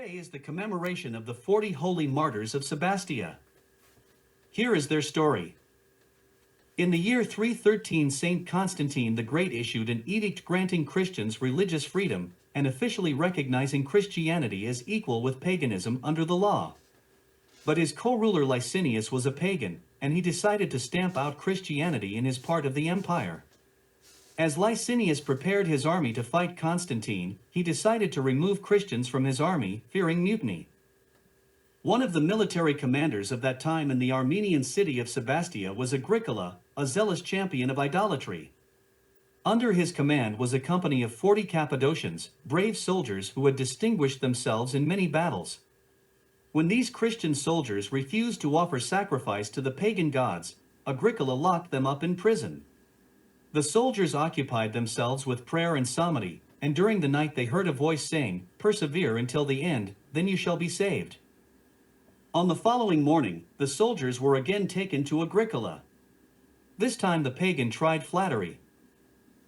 Today is the commemoration of the 40 holy martyrs of Sabastea. Here is their story. In the year 313, Saint Constantine the Great issued an edict granting Christians religious freedom and officially recognizing Christianity as equal with paganism under the law. But his co-ruler Licinius was a pagan, and he decided to stamp out Christianity in his part of the empire. As Licinius prepared his army to fight Constantine, he decided to remove Christians from his army, fearing mutiny. One of the military commanders of that time in the Armenian city of Sabastea was Agricola, a zealous champion of idolatry. Under his command was a company of 40 Cappadocians, brave soldiers who had distinguished themselves in many battles. When these Christian soldiers refused to offer sacrifice to the pagan gods, Agricola locked them up in prison. The soldiers occupied themselves with prayer and psalmody, and during the night they heard a voice saying, "Persevere until the end, then you shall be saved." On the following morning, the soldiers were again taken to Agricola. This time the pagan tried flattery.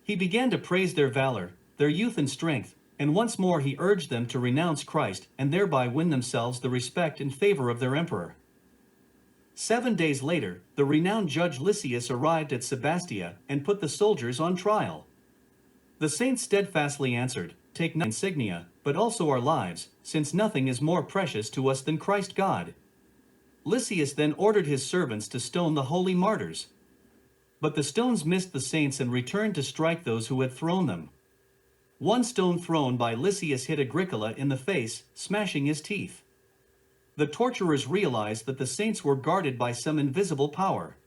He began to praise their valor, their youth and strength, and once more he urged them to renounce Christ and thereby win themselves the respect and favor of their emperor. 7 days later, the renowned judge Lysias arrived at Sabastea and put the soldiers on trial. The saints steadfastly answered, "Take not insignia, but also our lives, since nothing is more precious to us than Christ God." Lysias then ordered his servants to stone the holy martyrs. But the stones missed the saints and returned to strike those who had thrown them. One stone thrown by Lysias hit Agricola in the face, smashing his teeth. The torturers realized that the saints were guarded by some invisible power.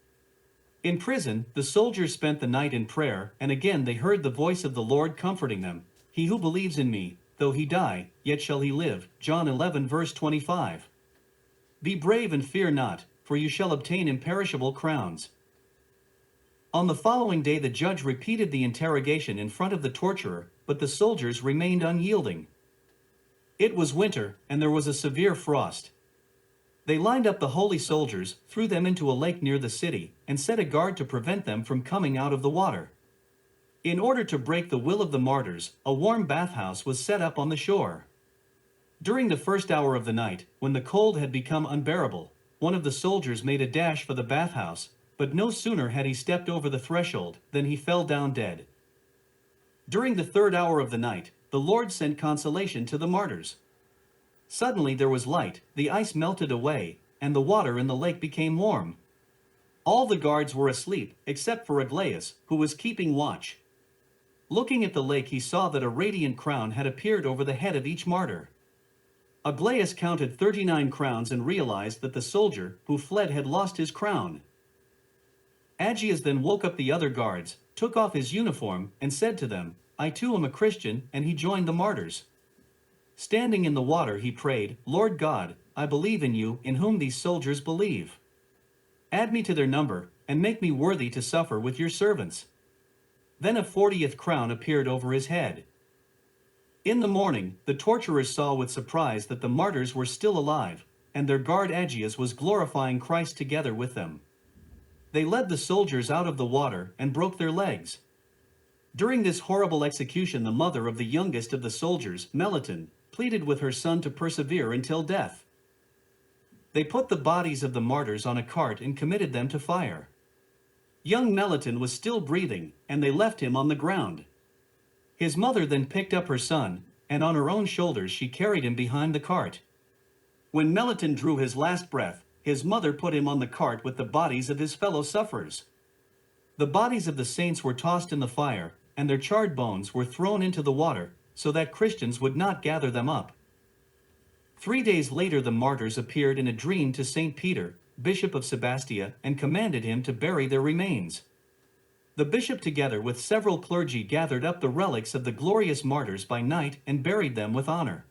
In prison, the soldiers spent the night in prayer, and again they heard the voice of the Lord comforting them. "He who believes in me, though he die, yet shall he live." John 11 verse 25. "Be brave and fear not, for you shall obtain imperishable crowns." On the following day the judge repeated the interrogation in front of the torturer, but the soldiers remained unyielding. It was winter, and there was a severe frost. They lined up the holy soldiers, threw them into a lake near the city, and set a guard to prevent them from coming out of the water. In order to break the will of the martyrs, a warm bathhouse was set up on the shore. During the first hour of the night, when the cold had become unbearable, one of the soldiers made a dash for the bathhouse, but no sooner had he stepped over the threshold than he fell down dead. During the third hour of the night, the Lord sent consolation to the martyrs. Suddenly there was light, the ice melted away, and the water in the lake became warm. All the guards were asleep, except for Aglaeus, who was keeping watch. Looking at the lake he saw that a radiant crown had appeared over the head of each martyr. Aglaeus counted 39 crowns and realized that the soldier who fled had lost his crown. Aglaeus then woke up the other guards, took off his uniform, and said to them, "I too am a Christian," and he joined the martyrs. Standing in the water he prayed, "Lord God, I believe in you, in whom these soldiers believe. Add me to their number, and make me worthy to suffer with your servants." Then a 40th crown appeared over his head. In the morning, the torturers saw with surprise that the martyrs were still alive, and their guard Aglaeus was glorifying Christ together with them. They led the soldiers out of the water and broke their legs. During this horrible execution, the mother of the youngest of the soldiers, Melitene, pleaded with her son to persevere until death. They put the bodies of the martyrs on a cart and committed them to fire. Young Melitene was still breathing, and they left him on the ground. His mother then picked up her son, and on her own shoulders she carried him behind the cart. When Melitene drew his last breath, his mother put him on the cart with the bodies of his fellow sufferers. The bodies of the saints were tossed in the fire, and their charred bones were thrown into the water, so that Christians would not gather them up. 3 days later the martyrs appeared in a dream to Saint Peter, Bishop of Sabastea, and commanded him to bury their remains. The bishop together with several clergy gathered up the relics of the glorious martyrs by night and buried them with honor.